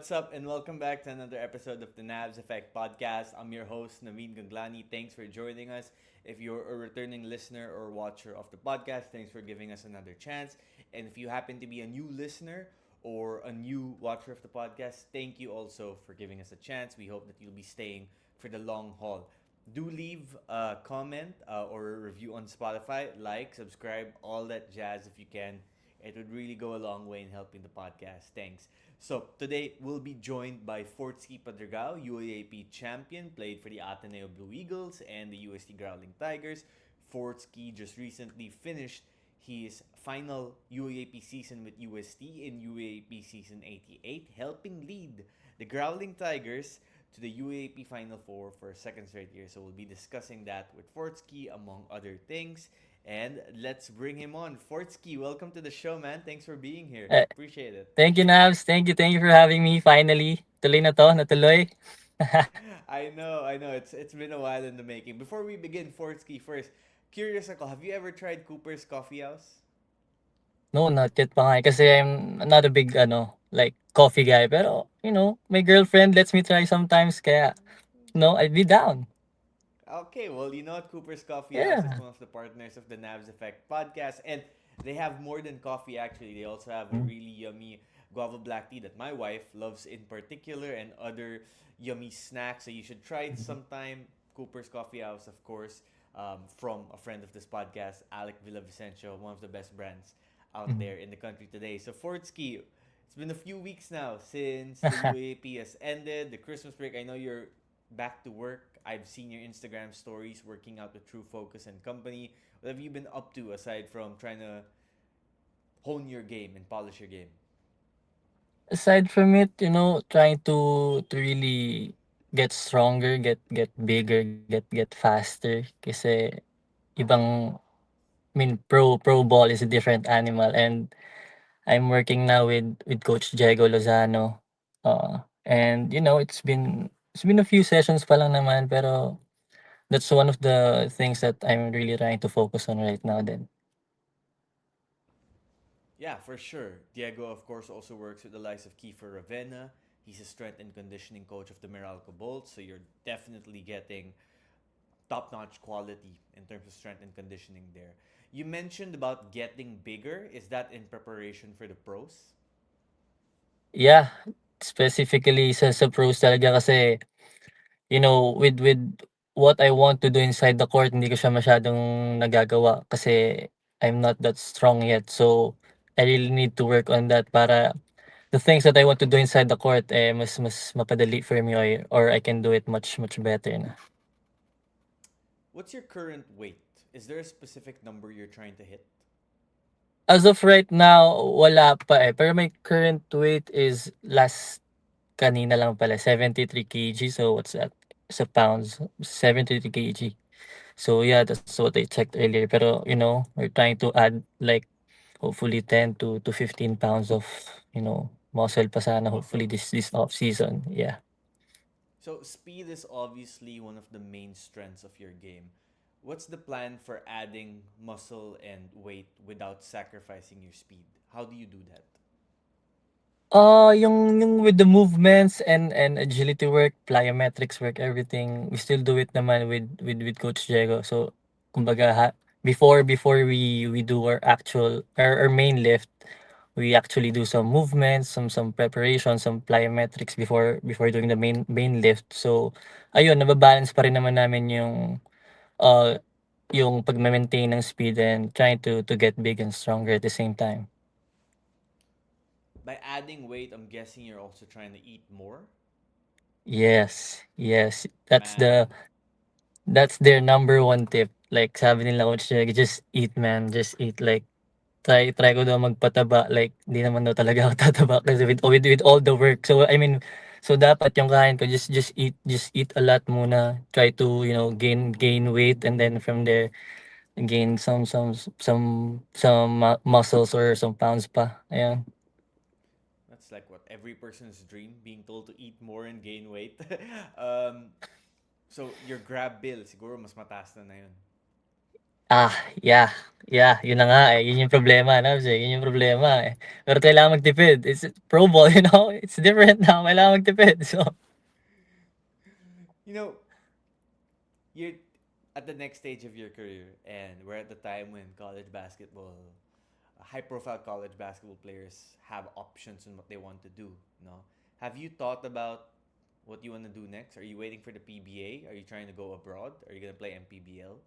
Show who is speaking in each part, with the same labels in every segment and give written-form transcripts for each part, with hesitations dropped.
Speaker 1: what's up, and welcome back to another episode of the Navs Effect podcast. I'm your host, Naveen Ganglani. Thanks for joining us. If you're a returning listener or watcher of the podcast, thanks for giving us another chance. And if you happen to be a new listener or a new watcher of the podcast, thank you also for giving us a chance. We hope that you'll be staying for the long haul. Do leave a comment or a review on Spotify, like, subscribe, all that jazz if you can. It would really go a long way in helping the podcast. Thanks. So today we'll be joined by Fortsky Padragao, UAAP champion, played for the Ateneo Blue Eagles and the UST Growling Tigers. Fortsky just recently finished his final UAAP season with UST in UAAP season 88, helping lead the Growling Tigers to the UAAP Final Four for a second straight year. So we'll be discussing that with Fortsky among other things. And let's bring him on. Fortsky, welcome to the show, man. Thanks for being here.
Speaker 2: Eh,
Speaker 1: Appreciate it.
Speaker 2: Thank you, Nabs. Thank you for having me finally. Tuloy na to, natuloy.
Speaker 1: I know. It's been a while in the making. Before we begin, Fortsky first, curious ako, have you ever tried Cooper's Coffee House?
Speaker 2: No, not yet pa nga eh, kasi I'm not a big, like, coffee guy. Pero, my girlfriend lets me try sometimes, kaya, I'd be down.
Speaker 1: Okay, well, you know what? Cooper's Coffee House is
Speaker 2: Yeah.
Speaker 1: one of the partners of the Navs Effect podcast, and they have more than coffee, actually. They also have a
Speaker 2: Mm.
Speaker 1: really yummy guava black tea that my wife loves in particular, and other yummy snacks. So you should try it sometime. Cooper's Coffee House, of course, from a friend of this podcast, Alec Villavicencio, one of the best brands out
Speaker 2: Mhm.
Speaker 1: there in the country today. So, Fortsky, it's been a few weeks now since the UAP has ended, the Christmas break. I know you're back to work. I've seen your Instagram stories working out with True Focus and company. What have you been up to aside from trying to hone your game and polish your game?
Speaker 2: Aside from it, trying to really get stronger, get bigger, get faster. Kasi ibang, I mean, pro ball is a different animal, and I'm working now with Coach Diego Lozano. And it's been a few sessions pa lang naman, pero that's one of the things that I'm really trying to focus on right now then.
Speaker 1: Yeah, for sure. Diego, of course, also works with the likes of Kiefer Ravenna. He's a strength and conditioning coach of the Meralco Bolts, so you're definitely getting top-notch quality in terms of strength and conditioning there. You mentioned about getting bigger. Is that in preparation for the pros?
Speaker 2: Yeah, specifically sa pros talaga kasi, with what I want to do inside the court, hindi ko siya masyadong nagagawa kasi I'm not that strong yet. So I really need to work on that para the things that I want to do inside the court, mas mapadali for me, or I can do it much much better na.
Speaker 1: What's your current weight? Is there a specific number you're trying to hit?
Speaker 2: As of right now, wala pa, eh, pero my current weight is last kanina lang pala 73 kg, so what's that sa pounds? 73 kg. So yeah, that's what I checked earlier, pero we're trying to add like hopefully 10 to 15 pounds of, muscle pa sana hopefully
Speaker 1: Muscle.
Speaker 2: this off season. Yeah.
Speaker 1: So speed is obviously one of the main strengths of your game. What's the plan for adding muscle and weight without sacrificing your speed? How do you do that?
Speaker 2: Yung with the movements and agility work, plyometrics work, everything, we still do it naman with Coach Diego. So, kumbaga before we do our main lift, we actually do some movements, some preparation, some plyometrics before doing the main lift. So, ayun, nababalance pa rin naman namin uh, yung pagme-maintain ng speed and trying to get big and stronger at the same time.
Speaker 1: By adding weight, I'm guessing you're also trying to eat more.
Speaker 2: Yes, yes.
Speaker 1: Man,
Speaker 2: That's their number one tip. Like sabi nila Coach Jake, just eat man, just eat. Like try ko daw magpataba. Like di naman daw talaga ako tataba kasi with all the work. So I mean, so dapat yung kain ko just eat a lot muna. Try to, gain weight, and then from there gain some muscles or some pounds pa. Ayan.
Speaker 1: that's like what every person's dream, being told to eat more and gain weight. um, so your grab bill, siguro mas mataas na yun.
Speaker 2: Ah, yeah. Yeah, yun na nga, eh, yun yung problema, Nabs, eh, yun yung problema, eh. Pero kailangan magtipid, it's pro ball, it's different now, kailangan magtipid, so
Speaker 1: You know, you're at the next stage of your career, and we're at the time when college basketball, high-profile college basketball players have options on what they want to do. No, have you thought about what you want to do next? Are you waiting for the PBA? Are you trying to go abroad? Are you gonna play MPBL?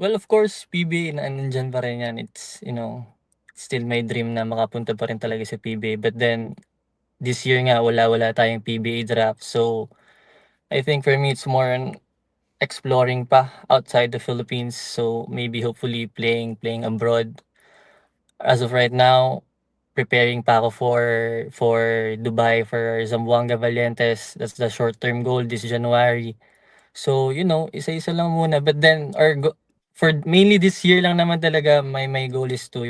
Speaker 2: well, of course, PBA na nandiyan pa rin yan, it's, still my dream na makapunta pa rin talaga sa PBA, but then, this year nga wala tayong PBA draft, so, I think for me, it's more on exploring pa outside the Philippines, so maybe hopefully playing abroad. As of right now, preparing pa ako for Dubai, for Zamboanga Valientes. That's the short-term goal this January. So, isa-isa lang muna. But then, for mainly this year lang naman talaga, my goal is to,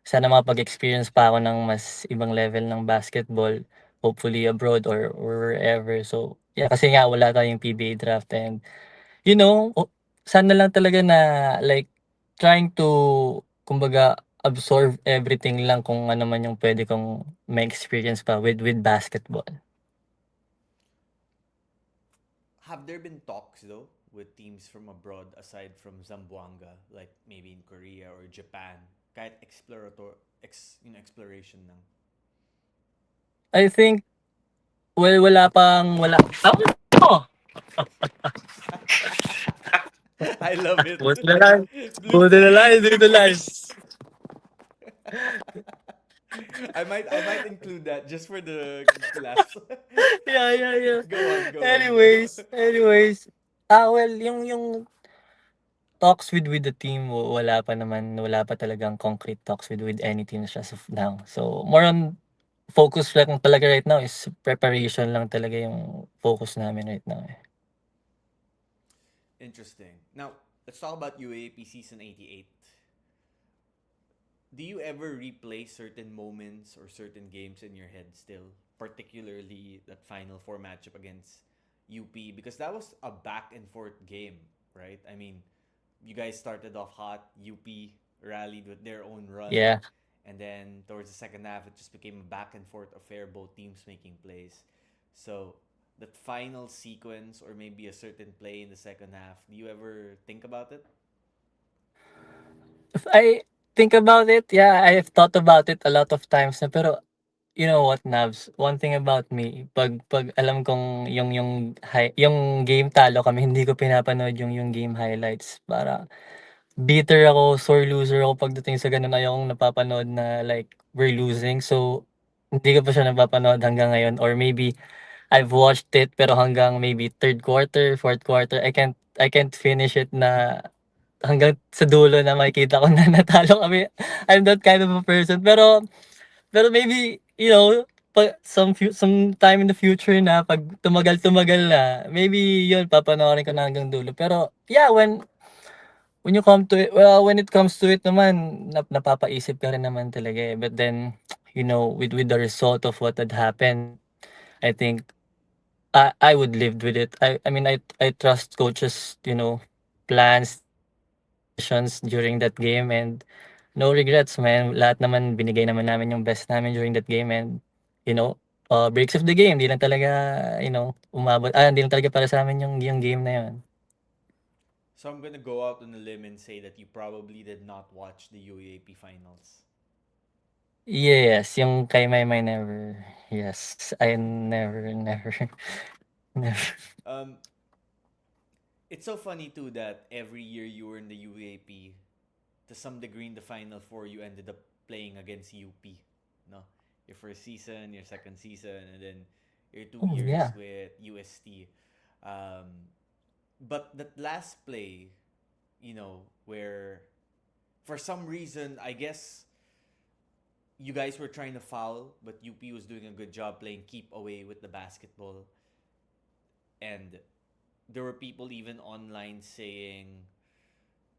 Speaker 2: sana makapag-experience pa ako ng mas ibang level ng basketball. Hopefully abroad or wherever. So, yeah, kasi nga wala tayong PBA draft and sana lang talaga na like trying to kumbaga absorb everything lang kung ano man yung puwede kong ma-experience pa with basketball.
Speaker 1: Have there been talks though with teams from abroad aside from Zamboanga, like maybe in Korea or Japan? Kahit exploration lang.
Speaker 2: I think, well, wala oh!
Speaker 1: I love it.
Speaker 2: Buti na lang, buti na lang
Speaker 1: Bloopers.
Speaker 2: hindi ko live.
Speaker 1: I might include that just for the laughs.
Speaker 2: Yeah.
Speaker 1: Go on.
Speaker 2: Anyways, well, yung talks with the team, wala pa talagang concrete talks with any teams as of now. So, more on focus lang talaga right now is preparation lang talaga yung focus namin right now, eh.
Speaker 1: Interesting. Now, let's talk about UAP season 88. Do you ever replay certain moments or certain games in your head still? Particularly that Final Four matchup against UP, because that was a back and forth game, right? I mean, you guys started off hot. UP rallied with their own run.
Speaker 2: Yeah.
Speaker 1: And then towards the second half, it just became a back and forth affair, both teams making plays. So, that final sequence or maybe a certain play in the second half, do you ever think about it?
Speaker 2: If I think about it, yeah, I've thought about it a lot of times na, pero you know what, Navs, one thing about me, pag alam kong yung game talo kami, hindi ko pinapanood yung game highlights. Para bitter ako, sore loser ako pagdating sa gano'n. Ayokong napapanood na like we're losing. So, hindi ko pa siya napapanood hanggang ngayon, or maybe I've watched it pero hanggang maybe third quarter, fourth quarter, I can't finish it na hanggang sa dulo na makikita ko na natalo kami. I'm that kind of a person. Pero maybe, some time in the future na 'pag tumagal-tumagal na, maybe 'yun papanoorin ko na hanggang dulo. Pero yeah, when you come to it, well, when it comes to it naman, napapaisip ka rin naman talaga, eh. But then, with the result of what had happened, I think I would live with it. I mean, I trust coaches, plans, decisions during that game, and no regrets, man. Lahat naman binigay naman namin yung best namin during that game, and you know, breaks of the game, hindi lang talaga, hindi lang talaga para sa'min yung game na yun.
Speaker 1: So I'm gonna go out on a limb and say that you probably did not watch the UAP finals.
Speaker 2: Yes, yung kay Maymay never. Yes, I never, never.
Speaker 1: Um, it's so funny too that every year you were in the UAP, to some degree in the final four, you ended up playing against UP. No, your first season, your second season, and then your two
Speaker 2: Oh,
Speaker 1: years
Speaker 2: yeah.
Speaker 1: with UST. Um, but that last play, where for some reason, I guess you guys were trying to foul, but UP was doing a good job playing keep away with the basketball. And there were people even online saying,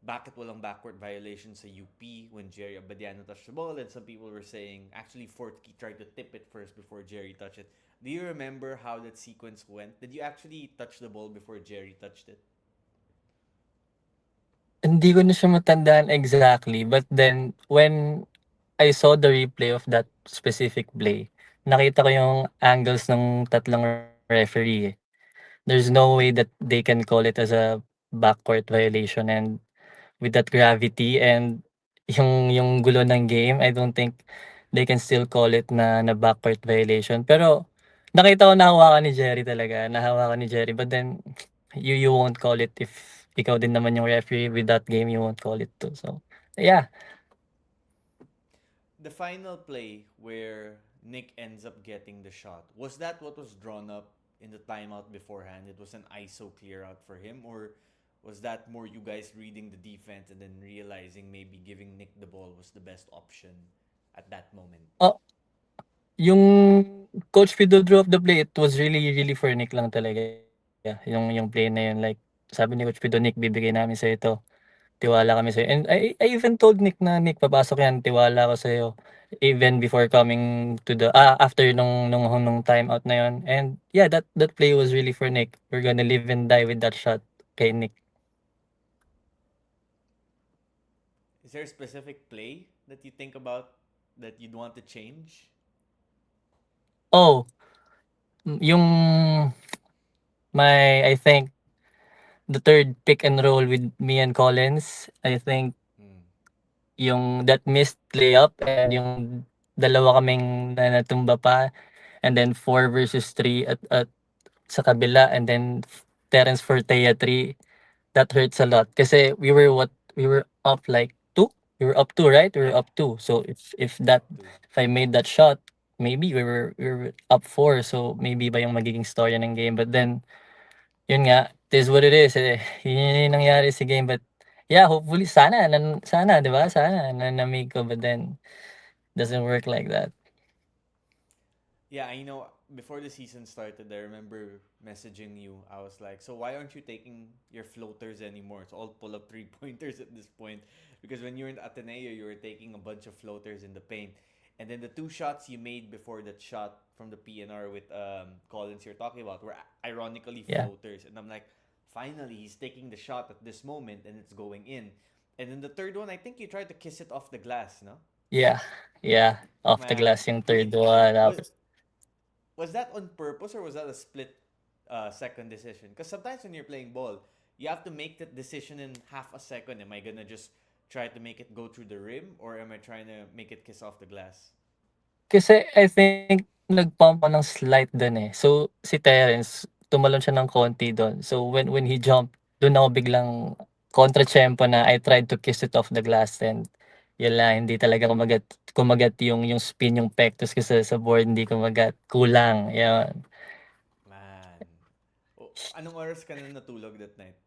Speaker 1: bakit walang backward violation sa UP when Jerry Abadiano touched the ball? And some people were saying, actually, Fort Key tried to tip it first before Jerry touched it. Do you remember how that sequence went? Did you actually touch the ball before Jerry touched it?
Speaker 2: Hindi ko na siya matandaan exactly, but then when I saw the replay of that specific play, nakita ko yung angles ng tatlong referee, eh. There's no way that they can call it as a backcourt violation, and with that gravity and yung gulo ng game, I don't think they can still call it na backcourt violation. Pero nakita ko nahawakan ni Jerry talaga, nahawakan ni Jerry, but then you won't call it if ikaw din naman yung referee with that game, you won't call it too. So, yeah.
Speaker 1: The final play where Nick ends up getting the shot, was that what was drawn up in the timeout beforehand? It was an ISO clear out for him, or was that more you guys reading the defense and then realizing maybe giving Nick the ball was the best option at that moment?
Speaker 2: Oh, yung coach Pido drew up the play, it was really, really for Nick lang talaga. Yung play na yun, like sabi ni Coach Pido, "Nick, bibigay namin sa'yo 'to. Tiwala kami sa'yo." And I even told Nick na, "Nick, papasok yan, tiwala ako sa'yo." Even before coming to the after nung timeout na yun. And yeah, that play was really for Nick. We're gonna live and die with that shot kay Nick.
Speaker 1: Is there a specific play that you think about that you'd want to change?
Speaker 2: Oh, yung I think the third pick and roll with me and Collins, I think
Speaker 1: Hmm.
Speaker 2: yung that missed layup and yung dalawa kaming natumba pa, and then 4 versus 3 at sa kabila, and then Terence Fortea 3, that hurts a lot kasi we were up like 2, we were up 2, right? We were
Speaker 1: Yeah,
Speaker 2: up 2. So
Speaker 1: up to.
Speaker 2: if I made that shot, maybe we were up 4, so maybe ba yung magiging storya ng game. But then yun nga, it is what it is, eh. Yun yung nangyari sa game, but yeah, hopefully sana 'di ba? Sana na-make ko, but then doesn't work like that.
Speaker 1: Yeah, I know before the season started, I remember messaging you. I was like, so why aren't you taking your floaters anymore? It's all pull up three pointers at this point. Because when you were in Ateneo, you were taking a bunch of floaters in the paint. And then the two shots you made before that shot from the PNR with Collins you're talking about were ironically
Speaker 2: Yeah.
Speaker 1: floaters. And I'm like, finally, he's taking the shot at this moment and it's going in. And then the third one, I think you tried to kiss it off the glass, no?
Speaker 2: Yeah. Yeah, off the
Speaker 1: Man,
Speaker 2: glass yung
Speaker 1: do you
Speaker 2: third one,
Speaker 1: was
Speaker 2: tapos
Speaker 1: was that on purpose or was that a split second decision? Because sometimes when you're playing ball, you have to make that decision in half a second. Am I gonna just try to make it go through the rim or am I trying to make it kiss off the glass?
Speaker 2: kasi I think nag-pump ako ng slight dun, eh. So, si Terence tumalon siya ng konti dun. So, when he jumped, dun ako biglang kontratiyempo na I tried to kiss it off the glass, and yun lang, hindi talaga kumagat yung spin, yung pectus ko sa board, hindi kumagat, kulang, yun.
Speaker 1: Man. Oh, anong oras ka na natulog that night?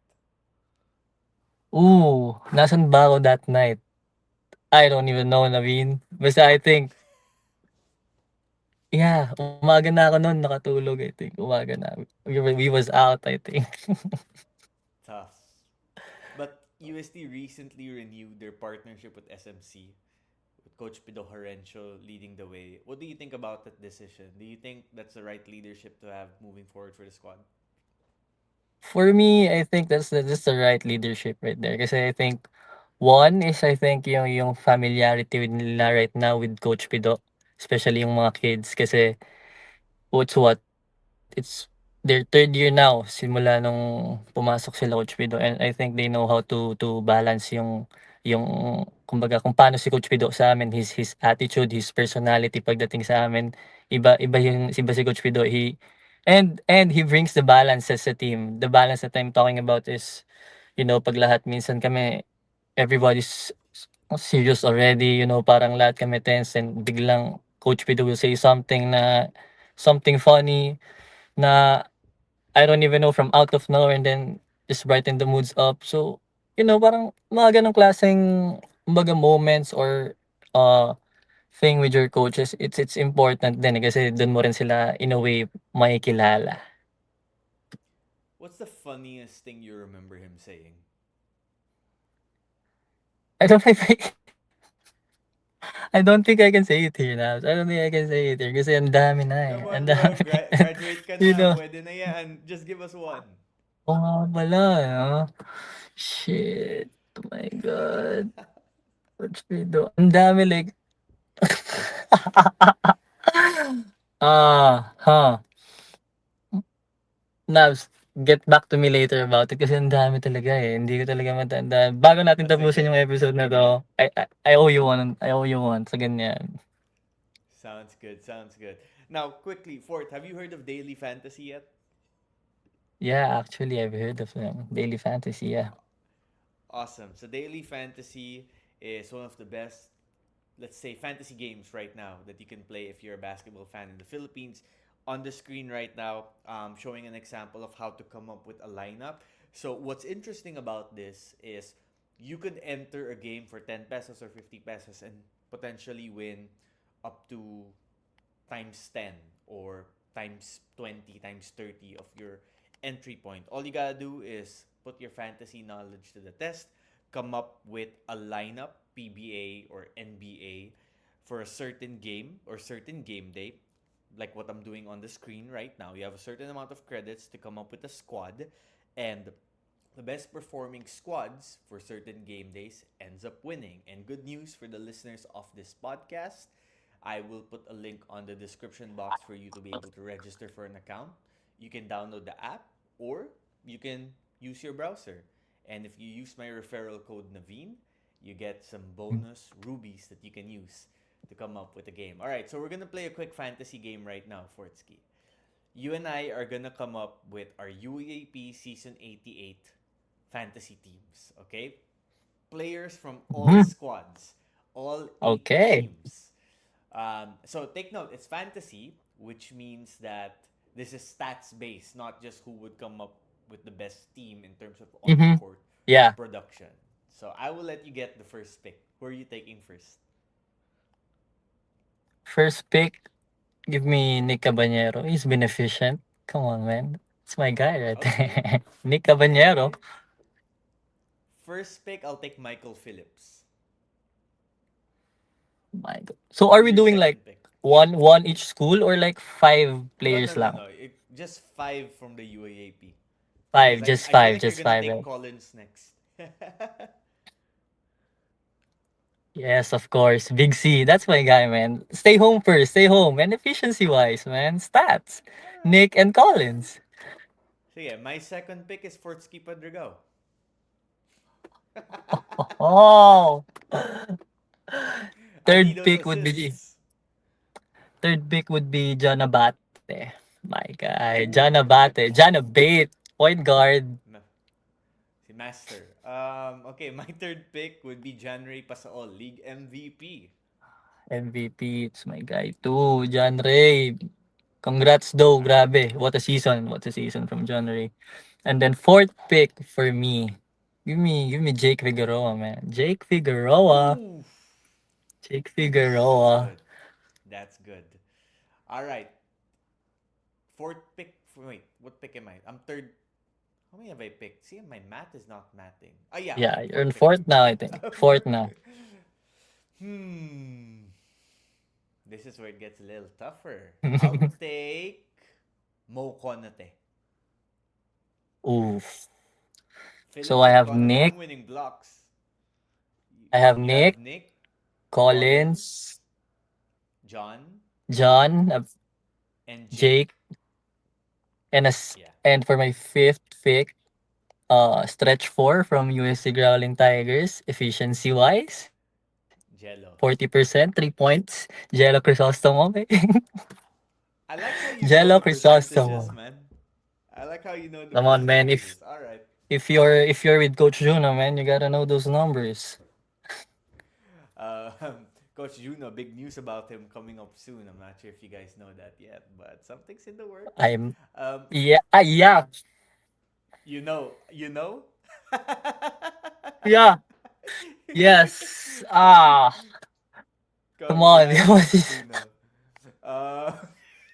Speaker 2: Nasaan ba ako that night? I don't even know, Naveen. Basta I think, yeah, umaga na ako nun nakatulog, I think. Umaga na. We was out, I think.
Speaker 1: Tough. But UST recently renewed their partnership with SMC, with Coach Pido Horencio leading the way. What do you think about that decision? Do you think that's the right leadership to have moving forward for the squad?
Speaker 2: For me, I think that's the right leadership right there. Kasi I think one is I think yung familiarity with nila right now with Coach Pido, especially yung mga kids kasi it's their third year now simula nung pumasok sila Coach Pido, and I think they know how to balance yung kumbaga kung paano si Coach Pido sa amin, his attitude, his personality pagdating sa amin, iba si Coach Pido. And he brings the balance sa team. The balance that I'm talking about is, pag lahat minsan kami everybody's serious already, parang lahat kami tense, and biglang Coach Pido will say something funny na I don't even know, from out of nowhere, and then just brighten the moods up. So, parang mga ganong klaseng kumbaga moments or uh thing with your coaches, it's important din, eh, kasi dun mo rin sila in a way makikilala.
Speaker 1: What's the funniest thing you remember him saying?
Speaker 2: I don't think I don't think I can say it here now. I don't think I can say it here kasi ang dami na, eh,
Speaker 1: Come
Speaker 2: ang
Speaker 1: on, bro.
Speaker 2: dami.
Speaker 1: Graduate ka
Speaker 2: You
Speaker 1: na.
Speaker 2: know?
Speaker 1: Pwede na yan. Just give us one.
Speaker 2: Oo nga pala, 'no? Shit. Oh my God. What should we do? Ang dami like huh. Nabs, get back to me later about it kasi ang dami talaga eh. Hindi ko talaga matandaan. Bago natin tapusin
Speaker 1: Sige.
Speaker 2: yung episode na to, I owe you one. I owe you one sa ganyan.
Speaker 1: Sounds good. Sounds good. Now, quickly, Fort, have you heard of Daily Fantasy yet?
Speaker 2: Yeah, actually, I've heard of them. Daily Fantasy, yeah.
Speaker 1: Awesome. So, Daily Fantasy is one of the best, let's say, fantasy games right now that you can play if you're a basketball fan in the Philippines. On the screen right now, showing an example of how to come up with a lineup. So, what's interesting about this is you could enter a game for 10 pesos or 50 pesos and potentially win up to times 10 or times 20, times 30 of your entry point. All you gotta do is put your fantasy knowledge to the test, come up with a lineup, PBA or NBA, for a certain game or certain game day, like what I'm doing on the screen right now. You have a certain amount of credits to come up with a squad, and the best performing squads for certain game days ends up winning. And good news for the listeners of this podcast, I will put a link on the description box for you to be able to register for an account. You can download the app or you can use your browser. And if you use my referral code Naveen, you get some bonus rubies that you can use to come up with a game. All right, so we're going to play a quick fantasy game right now, Fortsky. You and I are going to come up with our UAP Season 88 fantasy teams, okay? Players from all
Speaker 2: Mhm.
Speaker 1: squads, all eight
Speaker 2: Okay.
Speaker 1: teams. So take note, it's fantasy, which means that this is stats based, not just who would come up with the best team in terms of on the
Speaker 2: Mm-hmm.
Speaker 1: court
Speaker 2: Yeah.
Speaker 1: production. So I will let you get the first pick. Who are you taking first?
Speaker 2: First pick, give me Nick Cabanero. He's been efficient. Come on, man. It's my guy right
Speaker 1: Okay.
Speaker 2: there. Nick Cabanero.
Speaker 1: Okay. First pick, I'll take Michael Phillips.
Speaker 2: My God. So are
Speaker 1: Who's
Speaker 2: we
Speaker 1: your
Speaker 2: doing like
Speaker 1: second pick?
Speaker 2: one each school or like five
Speaker 1: No, no,
Speaker 2: players
Speaker 1: no,
Speaker 2: lang?
Speaker 1: no. Just five from the UAAP. Because
Speaker 2: Five,
Speaker 1: I,
Speaker 2: just
Speaker 1: I feel
Speaker 2: five,
Speaker 1: like you're
Speaker 2: just
Speaker 1: going to
Speaker 2: five.
Speaker 1: take
Speaker 2: Eh?
Speaker 1: Collins next.
Speaker 2: Yes, of course. Big C. That's my guy, man. Stay home first. Stay home. And efficiency wise, man. Stats. Nick and Collins.
Speaker 1: So yeah, my second pick is Fortsky Padragao.
Speaker 2: Oh.
Speaker 1: I need
Speaker 2: Third
Speaker 1: those
Speaker 2: pick would be
Speaker 1: assists.
Speaker 2: John Abate. My guy. John
Speaker 1: Ooh,
Speaker 2: Abate.
Speaker 1: good
Speaker 2: John
Speaker 1: call.
Speaker 2: Abate. Point guard.
Speaker 1: Si Master. Okay, my third pick would be Janray Pasaol, League MVP.
Speaker 2: MVP. It's my guy too. John Ray. Congrats though.
Speaker 1: All right.
Speaker 2: Grabe. What a season. What a season from John Ray. And then fourth pick for me. Give me Jake Figueroa, man. Jake Figueroa.
Speaker 1: Ooh,
Speaker 2: Jake
Speaker 1: that's
Speaker 2: Figueroa.
Speaker 1: good. That's good. All right. Fourth pick. Wait, what pick am I? I'm third. How many have I picked? See, my math is not mathing. Oh, yeah,
Speaker 2: Yeah,
Speaker 1: okay.
Speaker 2: you're in
Speaker 1: Fourth pick.
Speaker 2: fourth now, I think. Fourth now.
Speaker 1: Hmm. This is where it gets a little tougher. I'll take Mo Konate.
Speaker 2: Oof. So
Speaker 1: Phillips
Speaker 2: I
Speaker 1: and
Speaker 2: have
Speaker 1: Konate,
Speaker 2: Nick.
Speaker 1: I'm winning blocks.
Speaker 2: I have
Speaker 1: You have
Speaker 2: Nick,
Speaker 1: Nick, Collins,
Speaker 2: Collins,
Speaker 1: John,
Speaker 2: John,
Speaker 1: and Jake.
Speaker 2: Jake,
Speaker 1: Yeah.
Speaker 2: and for my fifth pick, stretch four from USC Growling Tigers, efficiency wise,
Speaker 1: Jello.
Speaker 2: 40%, 3 points. Jello Crisostomo.
Speaker 1: I like how you know
Speaker 2: Jello
Speaker 1: the percentages,
Speaker 2: Crisostomo.
Speaker 1: man. I like how you know the
Speaker 2: Come on, man. If
Speaker 1: percentages. All right.
Speaker 2: if you're if you're with Coach Juno, man, you gotta know those numbers.
Speaker 1: Uh, Coach Juno, big news about him coming up soon. I'm not sure if you guys know that yet, but something's in the works.
Speaker 2: I'm
Speaker 1: Um,
Speaker 2: yeah, yeah,
Speaker 1: you know.
Speaker 2: yeah. Yes. Come on.
Speaker 1: Congrats, Juno. Uh,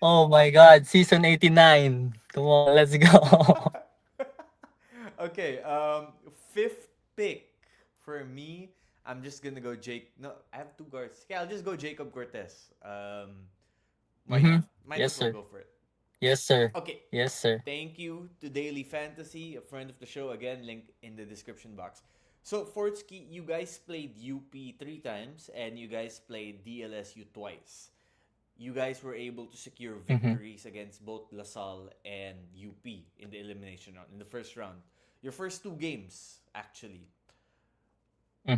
Speaker 2: Oh my God, season 89. Come on, let's go.
Speaker 1: okay. Fifth pick for me. I'm just gonna go Jake. No, I have two guards. Yeah, I'll just go Jacob Cortez. Why
Speaker 2: Mm-hmm.
Speaker 1: not? Might
Speaker 2: Yes,
Speaker 1: as well
Speaker 2: sir.
Speaker 1: go for it.
Speaker 2: Yes, sir.
Speaker 1: Okay.
Speaker 2: Yes, sir.
Speaker 1: Thank you to Daily Fantasy, a friend of the show. Again, link in the description box. So, Fortsky, you guys played UP three times and you guys played DLSU twice. You guys were able to secure
Speaker 2: Mhm,
Speaker 1: victories against both LaSalle and UP in the elimination round, in the first round. Your first two games, actually.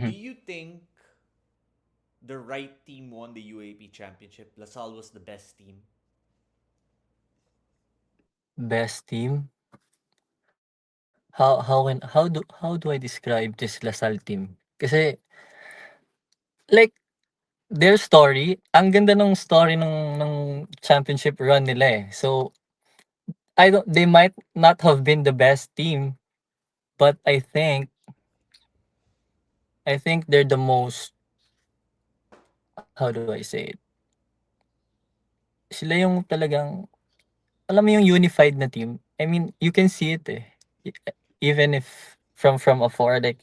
Speaker 1: Do
Speaker 2: mhm.
Speaker 1: you think the right team won the UAP championship? LaSalle was the best team.
Speaker 2: Best team? How do I describe this Lasal team? Kasi like their story, ang ganda ng story ng championship run nila, eh. So, I don't they might not have been the best team, but I think they're the most, how do I say it? Sila yung talagang alam mo yung unified na team? I mean, you can see it, eh. E even if from afar, like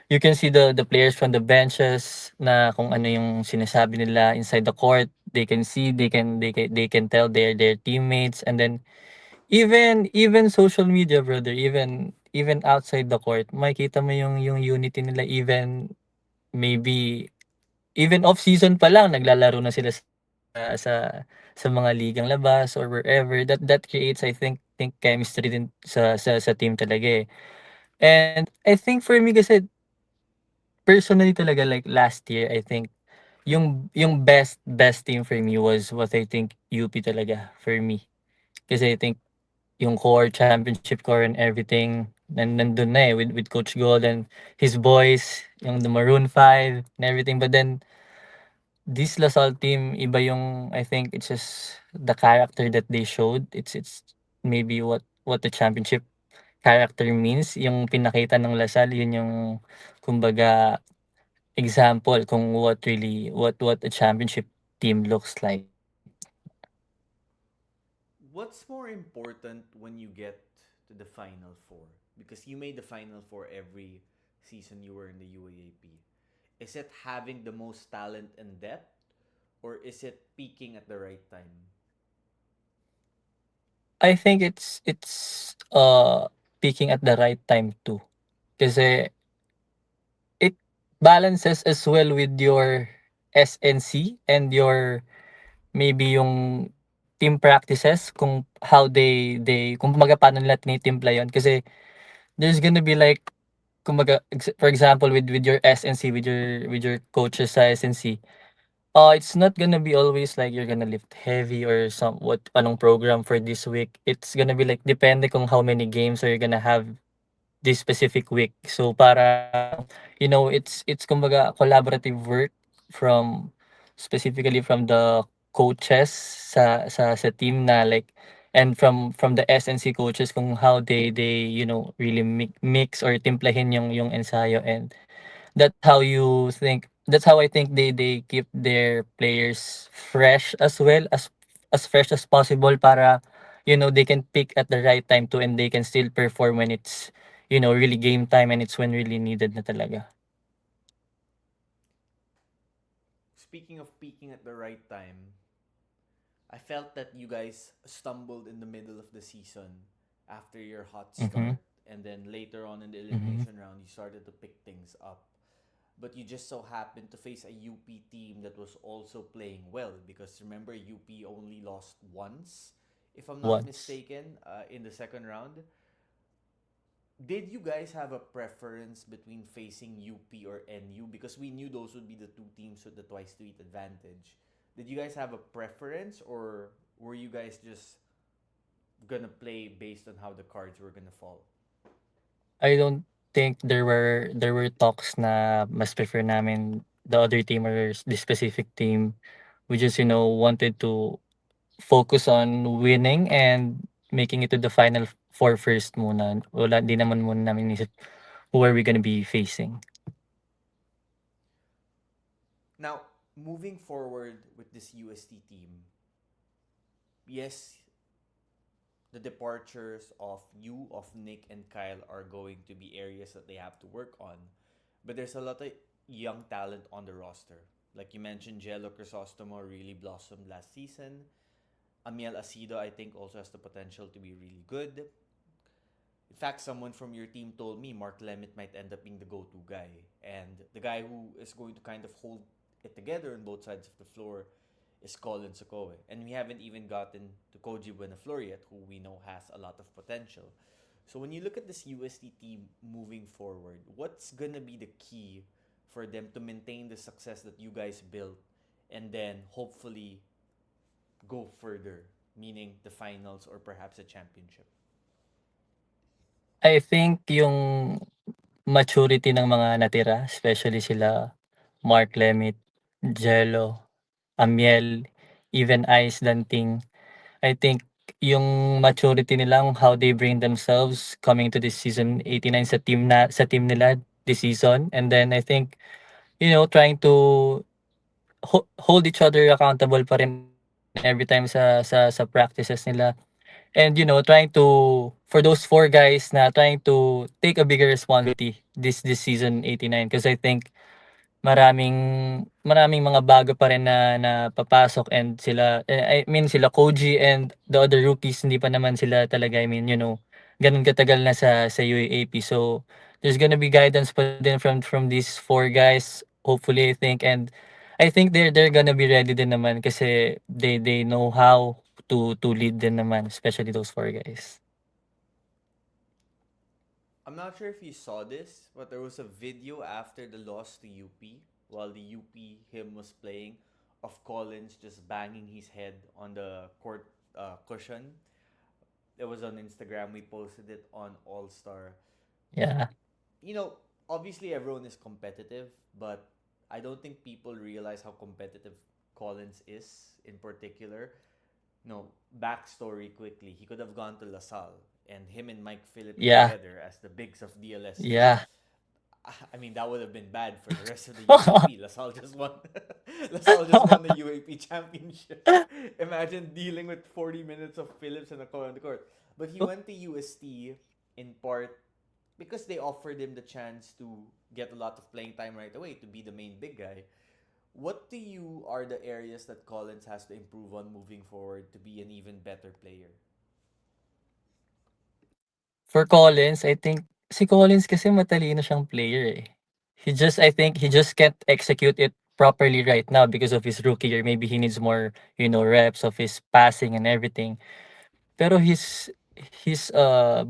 Speaker 2: you can see the players from the benches na kung ano yung sinasabi nila inside the court. They can see, they can tell their teammates, and then even social media, brother, even outside the court, makikita mo yung unity nila, even maybe even off season pa lang naglalaro na sila sa sa mga ligang labas or wherever. That creates, I think chemistry din sa team talaga, eh. And I think for me kasi personally talaga, like last year, I think yung best team for me was what I think UP talaga for me. Kasi I think yung core, championship core and everything nandun na, eh, with Coach Gold and his boys, yung the Maroon 5 and everything. But then this LaSalle team, iba yung, I think it's just the character that they showed. It's maybe what the championship character means. Yung pinakita ng LaSalle, yun yung kumbaga example kung what a championship team looks like.
Speaker 1: What's more important when you get to the Final Four? Because you made the Final Four every season you were in the UAAP. Is it having the most talent and depth, or is it peaking at the right time?
Speaker 2: I think it's peaking at the right time too. Kasi it balances as well with your SNC and your maybe yung team practices, kung how they kung kumbaga paano nila tinitimpla yun. Kasi there's gonna be like kumbaga for example with your SNC, with your coaches sa SNC, it's not gonna be always like you're gonna lift heavy or some what anong program for this week. It's gonna be like depende kung how many games are you gonna have this specific week. So para it's kumbaga collaborative work from specifically from the coaches sa team na like, and from the SNC coaches kung how they really mix or timplahin yung ensayo. And that's how I think they keep their players fresh as well, as fresh as possible para they can pick at the right time too, and they can still perform when it's really game time, and it's when really needed na talaga.
Speaker 1: Speaking of peaking at the right time, I felt that you guys stumbled in the middle of the season after your hot
Speaker 2: Mhm.
Speaker 1: start, and then later on in the
Speaker 2: Mhm.
Speaker 1: elimination round, you started to pick things up. But you just so happened to face a UP team that was also playing well, because remember, UP only lost once, if I'm not
Speaker 2: Once.
Speaker 1: mistaken, in the second round. Did you guys have a preference between facing UP or NU? Because we knew those would be the two teams with the twice to eat advantage. Did you guys have a preference, or were you guys just gonna play based on how the cards were gonna fall?
Speaker 2: I don't think there were talks na mas prefer namin the other team or this specific team. We just wanted to focus on winning and making it to the final four first muna. Wala, di naman muna namin inisip who are we gonna be facing.
Speaker 1: Now, moving forward with this UST team, yes, the departures of Nick, and Kyle are going to be areas that they have to work on. But there's a lot of young talent on the roster. Like you mentioned, Jello Crisostomo really blossomed last season. Amiel Asido, I think, also has the potential to be really good. In fact, someone from your team told me Mark Lemit might end up being the go-to guy, and the guy who is going to kind of hold it together on both sides of the floor is Colin Sokoe. And we haven't even gotten to Koji Buenaflor yet, who we know has a lot of potential. So when you look at this UST team moving forward, what's gonna be the key for them to maintain the success that you guys built and then hopefully go further, meaning the finals or perhaps a championship?
Speaker 2: I think yung maturity ng mga natira, especially sila Mark Lemit, Jello, Amiel, even Ice Danting. I think yung maturity nila, how they bring themselves coming to this season 89 sa team nila this season. And then I think, trying to hold each other accountable pa rin every time sa practices nila. And trying to for those four guys na trying to take a bigger responsibility this season 89, because I think maraming maraming mga bago pa rin na papasok, and I mean sila Koji and the other rookies hindi pa naman sila talaga, I mean, ganun katagal na sa UAAP. So there's gonna be guidance pa din from these four guys, hopefully, I think. And I think they're gonna be ready din naman kasi they know how to lead din naman, especially those four guys.
Speaker 1: I'm not sure if you saw this, but there was a video after the loss to UP while the UP hymn was playing of Collins just banging his head on the court cushion. It was on Instagram. We posted it on All Star.
Speaker 2: Yeah.
Speaker 1: You know, obviously everyone is competitive, but I don't think people realize how competitive Collins is in particular. No, backstory quickly. He could have gone to LaSalle, and him and Mike Phillips
Speaker 2: Yeah.
Speaker 1: together as the bigs of DLST.
Speaker 2: Yeah.
Speaker 1: I mean, that would have been bad for the rest of the UAP. LaSalle just won. LaSalle just won the UAP championship. Imagine dealing with 40 minutes of Phillips and on the court. But he went to UST in part because they offered him the chance to get a lot of playing time right away to be the main big guy. What to you are the areas that Collins has to improve on moving forward to be an even better player?
Speaker 2: For Collins, I think si Collins kasi matalino siyang player, eh. I think he just can't execute it properly right now because of his rookie year. Maybe he needs more, reps of his passing and everything. Pero his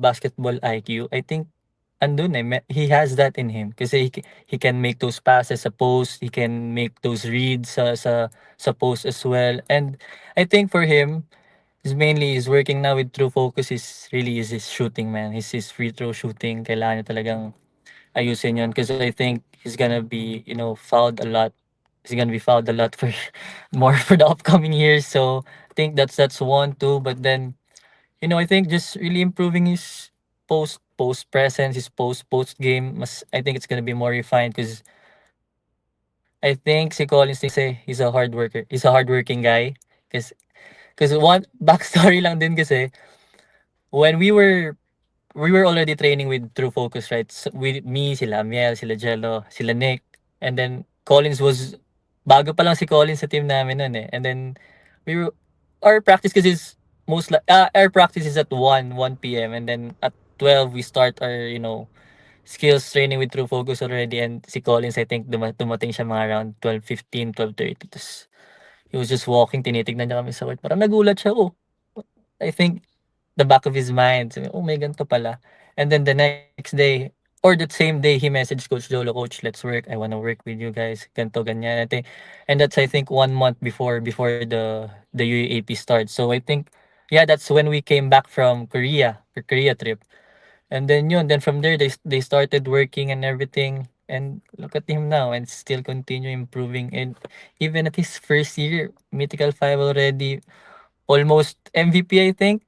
Speaker 2: basketball IQ, I think andun, eh. He has that in him kasi he can make those passes sa post, he can make those reads sa post as well. And I think for him, he's working now with True Focus is his shooting, man. His free throw shooting. Kailangan niya talagang ayusin yun because I think he's gonna be, fouled a lot. He's gonna be fouled a lot for more for the upcoming years. So I think that's one, too. But then, I think just really improving his post presence, his post game. I think it's gonna be more refined because I think si Collins din kasi he's a hard worker. He's a hardworking guy. Because one backstory lang din kasi when we were already training with True Focus, right? So, with me, sila Miel, sila Jello, sila Nick, and then Collins was bago pa lang si Collins sa team namin nun, eh. And then we were our practice kasi is our practice is at 1 p.m. and then at 12 we start our, skills training with True Focus already, and si Collins I think dumating siya mga around 12:15, 12:30. Tapos he was just walking, tinitignan niya kami sa court. Parang nagulat siya, oh. I think the back of his mind, sabi, oh, may ganito pala. And then the next day, or that same day, he messaged Coach Jolo, Coach, let's work. I wanna work with you guys. Ganto, ganyan. And that's, I think, 1 month before the UAAP starts. So I think, yeah, that's when we came back from Korea trip. And then from there, they started working and everything. And look at him now, and still continue improving. And even at his first year, Mythical 5 already, almost MVP, I think.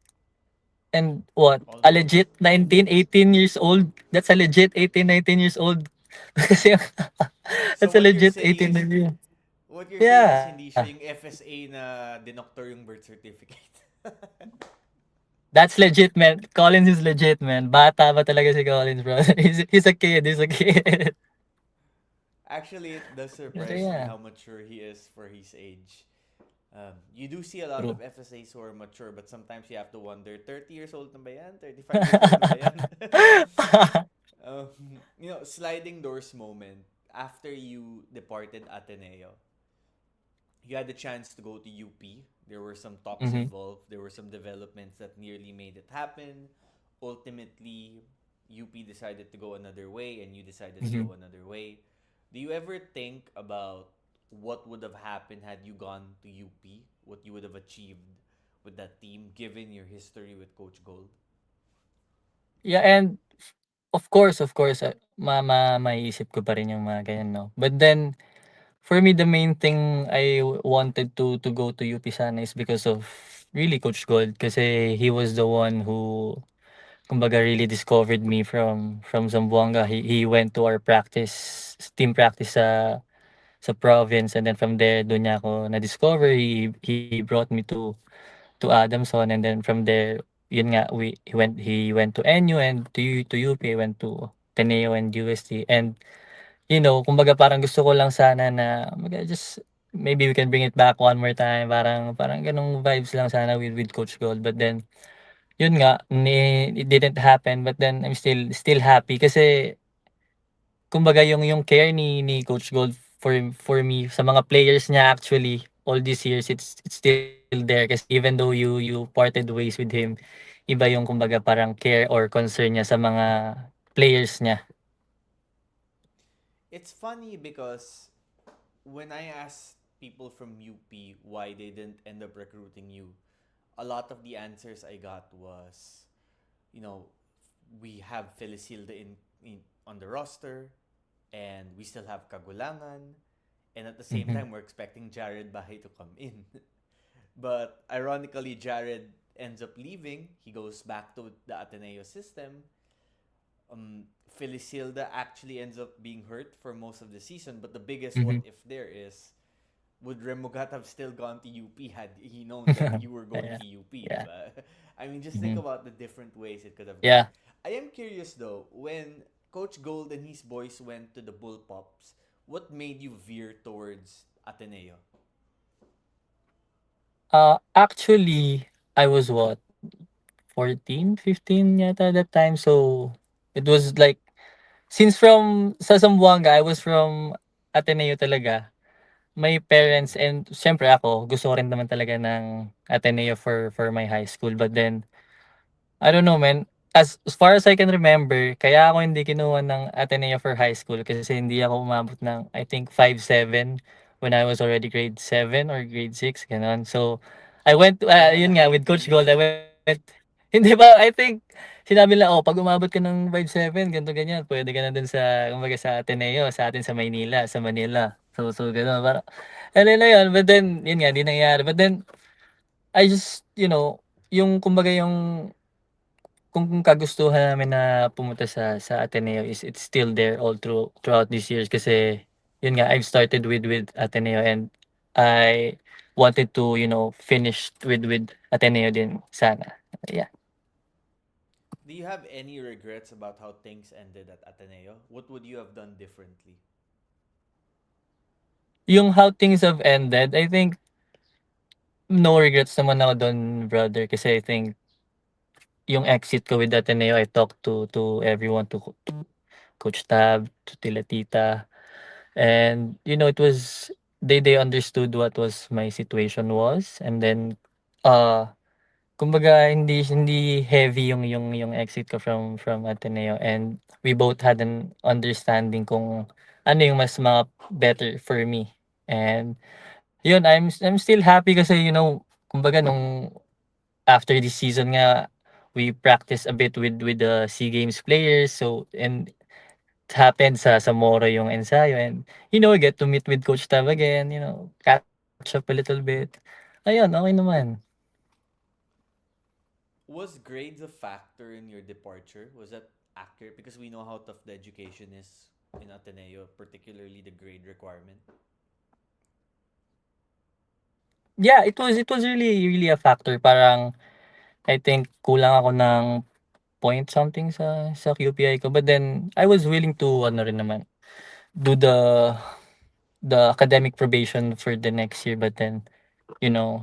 Speaker 2: And what? A
Speaker 1: Almost.
Speaker 2: legit 19, 18 years old. That's a legit 18, 19 years old. Kasi
Speaker 1: So
Speaker 2: that's a
Speaker 1: what you're
Speaker 2: legit
Speaker 1: saying
Speaker 2: 18
Speaker 1: is
Speaker 2: years.
Speaker 1: what you're saying is
Speaker 2: Yeah.
Speaker 1: hindi siya yung FSA na dinoktor yung birth certificate.
Speaker 2: That's legit, man. Collins is legit, man. Bata pa talaga si Collins, bro. He's a kid. He's a kid.
Speaker 1: Actually, it does
Speaker 2: Pero
Speaker 1: surprise me
Speaker 2: yeah.
Speaker 1: how mature he is for his age. You do see a lot of
Speaker 2: True.
Speaker 1: FSAs who are mature, but sometimes you have to wonder, 30 years old na ba yan? 35 years old na ba yan? um, sliding doors moment. After you departed Ateneo, you had the chance to go to UP. There were some talks
Speaker 2: Mhm,
Speaker 1: involved. There were some developments that nearly made it happen. Ultimately, UP decided to go another way and you decided to
Speaker 2: mhm.
Speaker 1: go another way. Do you ever think about what would have happened had you gone to UP? What you would have achieved with that team given your history with Coach Gold?
Speaker 2: Yeah, and of course, maiisip ko pa rin yung mga ganyan 'no. But then, for me, the main thing I wanted to go to UP sana is because of really Coach Gold kasi he was the one who kumbaga really discovered me from Zamboanga. He went to our team practice sa province, and then from there dun niya ako na-discover. He brought me to Adamson, and then from there yun nga he went to NU and to UP, went to Ateneo and UST. And kumbaga parang gusto ko lang sana na kumbaga just maybe we can bring it back one more time, parang parang ganong vibes lang sana with Coach Gold. But then yun nga it didn't happen, but then I'm still happy kasi kumbaga yung care ni Coach Gold for me sa mga players niya actually all these years, it's still there kasi even though you parted ways with him, iba yung kumbaga parang care or concern niya sa mga players niya.
Speaker 1: It's funny because when I asked people from UP why they didn't end up recruiting you, a lot of the answers I got was, you know, we have Felicilda in on the roster, and we still have Kagulangan, and at the same
Speaker 2: Mhm.
Speaker 1: time we're expecting Jared Bahay to come in. But ironically, Jared ends up leaving. He goes back to the Ateneo system. Felicilda actually ends up being hurt for most of the season. But the biggest what
Speaker 2: Mhm.
Speaker 1: if there is, would Remugat have still gone to UP had he known that you were going
Speaker 2: Yeah.
Speaker 1: to UP,
Speaker 2: Yeah.
Speaker 1: diba? I mean, just think
Speaker 2: Mhm.
Speaker 1: about the different ways it could have gone.
Speaker 2: Yeah.
Speaker 1: I am curious though, when Coach Gold and his boys went to the Bullpups, what made you veer towards Ateneo?
Speaker 2: Actually, I was what, 14, 15 yata that time. So it was like since from sa Zamboanga, I was from Ateneo talaga. My parents
Speaker 1: Mm.
Speaker 2: and siyempre ako, gusto ko rin naman talaga ng Ateneo for my high school. But then I don't know, man. As far as I can remember, kaya ako hindi kinuha ng Ateneo for high school kasi hindi ako umabot ng I think 5'7" when I was already grade 7 or grade 6, gano'n. So, I went
Speaker 1: Wala na
Speaker 2: yun nga with
Speaker 1: height
Speaker 2: Coach
Speaker 1: limit.
Speaker 2: Gold, I went hindi ba, I think sinabi nila, "Oh, 'pag umabot ka ng 5'7", ganito ganyan, puwede ka na dun sa kumbaga sa Ateneo, sa atin sa Maynila, sa Manila." So gano'n parang ano na yun, but then yun nga, 'di nangyari. But then I just, yung kumbaga yung kung kagustuhan namin na pumunta sa Ateneo is it's still there all throughout these years kasi yun nga I've started with Ateneo, and I wanted to, finish with Ateneo din sana. Yeah.
Speaker 1: Do you have any regrets about how things ended at Ateneo? What would you have done differently?
Speaker 2: Yung how things have ended, I think no regrets naman ako dun, brother, kasi I think yung exit ko with Ateneo, I talked to everyone, to Coach Tab, to Tila Tita. And it was they understood what was my situation was, and then uh kumbaga hindi heavy yung exit ko from Ateneo, and we both had an understanding kung ano yung mas mga better for me. And yun, I'm still happy kasi kumbaga nung after this season nga we practice a bit with the SEA Games players. So, and it happened sa Moro yung ensayo, and I get to meet with Coach Tab again, catch up a little bit. Ayun, okey naman.
Speaker 1: Was grades a factor in your departure? Was that accurate? Because we know how tough the education is in Ateneo, particularly the grade requirement.
Speaker 2: Yeah, it was really really a factor. Parang I think kulang ako ng point something sa QPI ko, but then I was willing to ano rin naman, do the academic probation for the next year, but then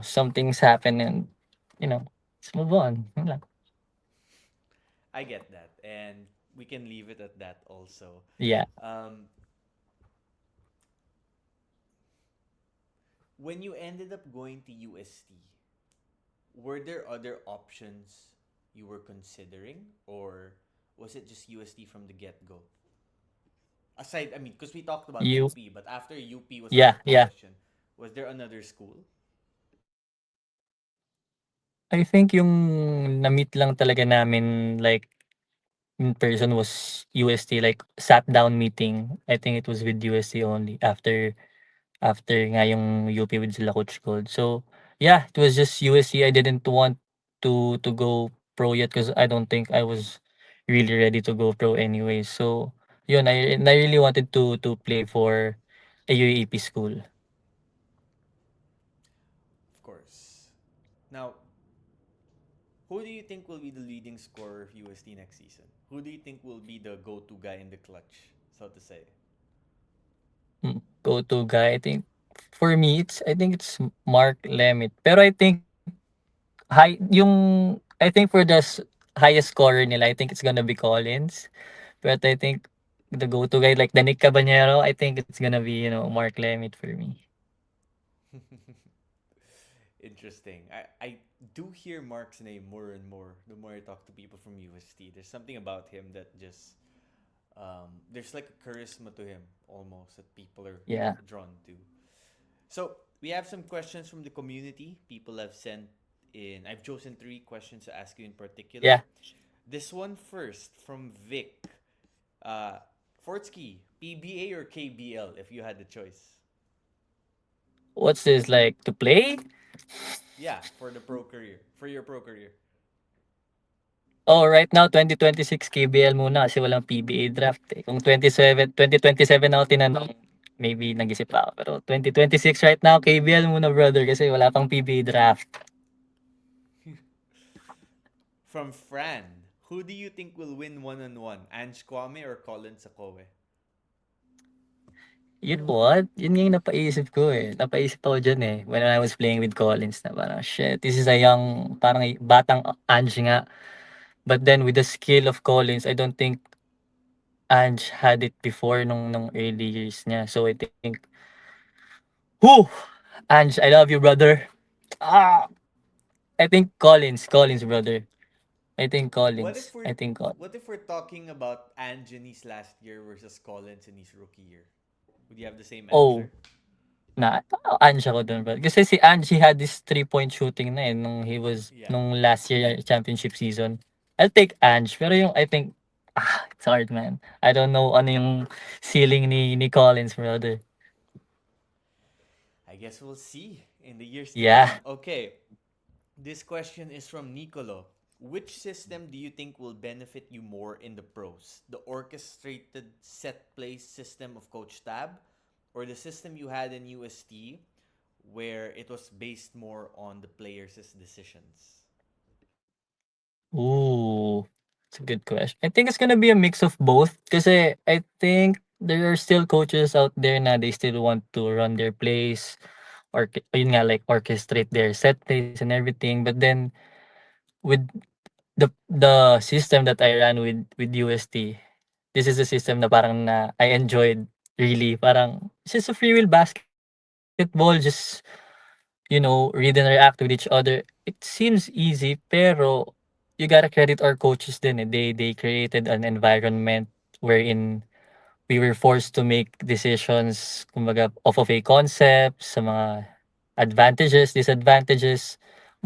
Speaker 2: some things happen and, let's move on. Yun lang.
Speaker 1: I get that, and we can leave it at that also.
Speaker 2: Yeah.
Speaker 1: Um, when you ended up going to UST, were there other options you were considering, or was it just UST from the get go? Aside, I mean, because we talked about
Speaker 2: You,
Speaker 1: UP, but after UP was out
Speaker 2: yeah,
Speaker 1: of the
Speaker 2: yeah.
Speaker 1: question, was there another school?
Speaker 2: I think yung na-meet lang talaga namin like in person was UST, like sat down meeting. I think it was with UST only after nga yung UP with sila Coach Gold. So yeah, it was just UST. I didn't want to go pro yet because I don't think I was really ready to go pro anyway. So yun, I really wanted to play for a UAP school.
Speaker 1: Of course. Now, who do you think will be the leading scorer of UST next season? Who do you think will be the go-to guy in the clutch, so to say?
Speaker 2: Go-to guy, I think for me I think it's Mark Lemit. Pero I think I think for the highest scorer nila, I think it's gonna be Collins. But I think the go-to guy like the Nick Cabanero, I think it's gonna be, Mark Lemit for me.
Speaker 1: Interesting. I do hear Mark's name more and more the more I talk to people from UST. There's something about him that just there's like a charisma to him almost that people are
Speaker 2: Yeah.
Speaker 1: drawn to. So we have some questions from the community. People have sent in. I've chosen three questions to ask you in particular.
Speaker 2: Yeah.
Speaker 1: This one first from Vic. Uh, Fortsky, PBA or KBL if you had the choice?
Speaker 2: What's this like to play?
Speaker 1: Yeah, for the pro career. For your pro career.
Speaker 2: Oh, right now 2026 KBL muna kasi walang PBA draft eh. Kung 2027 ako tinanong, maybe nag-isip pa ako. Pero 2026 right now KBL muna brother kasi wala pang PBA draft.
Speaker 1: From Fran, who do you think will win one-on-one? Ange Kwame or Colin Sakowe?
Speaker 2: You know what? Yun nga yung napaisip ko eh. Napaisip ako dyan eh. When I was playing with Collins na parang, shit, this is a young, parang batang Ange nga. But then with the skill of Collins, I don't think Ange had it before nung early years niya. So I think, whew! Ange, I love you, brother. Ah! I think Collins, brother. I think
Speaker 1: What if
Speaker 2: Collins.
Speaker 1: we're
Speaker 2: I think Collins.
Speaker 1: what if we're talking about Ange in his last year versus Collins in his rookie year? Would you have the same
Speaker 2: Oh,
Speaker 1: answer?
Speaker 2: Ange ako dun, bro. Kasi si Ange, he had this three-point shooting na eh,
Speaker 1: Yeah.
Speaker 2: nung last year championship season. I'll take Ange, pero yung, I think, it's hard, man. I don't know ano yung ceiling ni Collins, brother.
Speaker 1: I guess we'll see in the years to
Speaker 2: Yeah.
Speaker 1: come. Okay. This question is from Nicolo. Which system do you think will benefit you more in the pros? The orchestrated set play system of Coach Tab or the system you had in UST where it was based more on the players' decisions?
Speaker 2: Ooh, it's a good question. I think it's gonna be a mix of both kasi I think there are still coaches out there na they still want to run their plays or yun nga like orchestrate their set plays and everything. But then with the system that I ran with UST, this is a system na parang na I enjoyed really. Parang it's just a free will basketball, just read and react with each other. It seems easy, pero you gotta credit our coaches din eh. They created an environment wherein we were forced to make decisions kumbaga off of a concept sa mga advantages, disadvantages.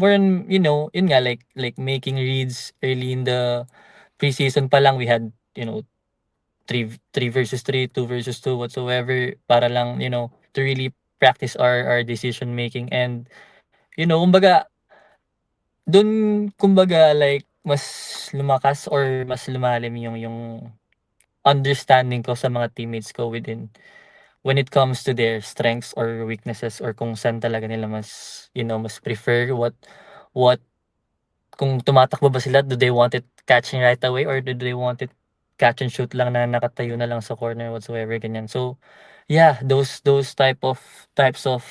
Speaker 2: More on, yun nga like making reads early in the preseason pa lang we had, 3 versus 3, 2 versus 2 whatsoever para lang, to really practice our decision making and kumbaga dun kumbaga like mas lumakas or mas lumalim yung understanding ko sa mga teammates ko when it comes to their strengths or weaknesses or kung saan talaga nila mas, mas prefer what kung tumatakbo ba sila, do they want it catching right away or do they want it catch and shoot lang na nakatayo na lang sa corner whatsoever, ganyan. So, yeah, those types of,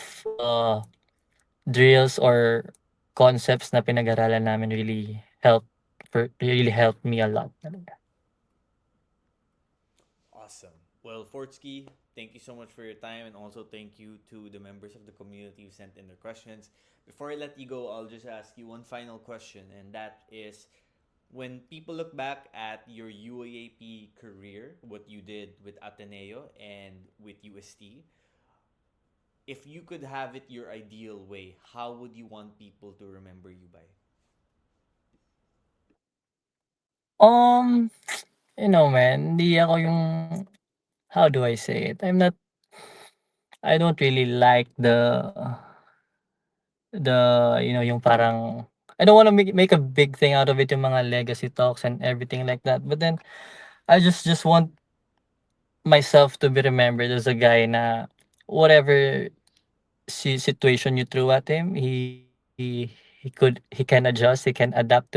Speaker 2: drills or concepts na pinag-aralan namin really helped me a lot talaga.
Speaker 1: Awesome. Well, Fortsky, thank you so much for your time, and also thank you to the members of the community who sent in their questions. Before I let you go, I'll just ask you one final question, and that is, when people look back at your UAAP career, what you did with Ateneo and with UST, if you could have it your ideal way, how would you want people to remember you by?
Speaker 2: Um, man, hindi ako yung how do I say it? I don't really like yung parang I don't wanna make a big thing out of it, yung mga legacy talks and everything like that. But then I just want myself to be remembered as a guy na whatever situation you threw at him, he can adjust, he can adapt to it, and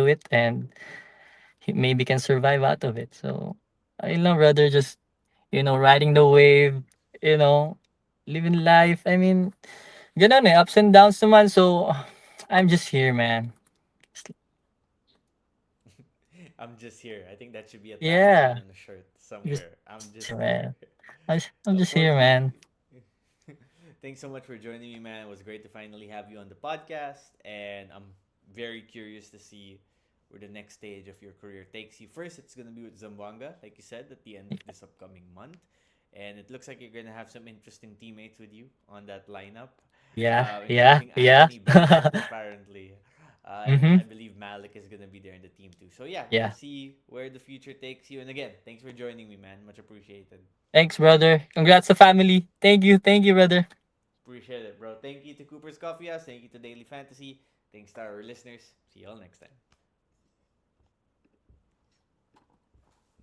Speaker 2: he maybe can survive out of it. So I love rather just riding the wave, you know, living life. I mean, ganun ups and downs naman. So I'm just here, man.
Speaker 1: I'm just here. I think that should be a tagline
Speaker 2: Yeah,
Speaker 1: on a shirt
Speaker 2: just
Speaker 1: somewhere. I'm just here.
Speaker 2: man. I'm just here,
Speaker 1: Forsky,
Speaker 2: man.
Speaker 1: thanks so much for joining me, man. It was great to finally have you on the podcast, and I'm very curious to see where the next stage of your career takes you. First, it's gonna be with Zamboanga, like you said, at the end of this upcoming month, and it looks like you're gonna have some interesting teammates with you on that lineup,
Speaker 2: Yeah, yeah,
Speaker 1: including
Speaker 2: yeah.
Speaker 1: Anthony Bennett, apparently. And
Speaker 2: Mm-hmm.
Speaker 1: I believe Malik is gonna be there in the team too. So yeah, we'll
Speaker 2: Yeah.
Speaker 1: see where the future takes you. And again, thanks for joining me, man. Much appreciated.
Speaker 2: Thanks, brother. Congrats to family. Thank you, brother.
Speaker 1: Appreciate it, bro. Thank you to Cooper's Coffee House. Thank you to Daily Fantasy. Thanks to our listeners. See y'all next time.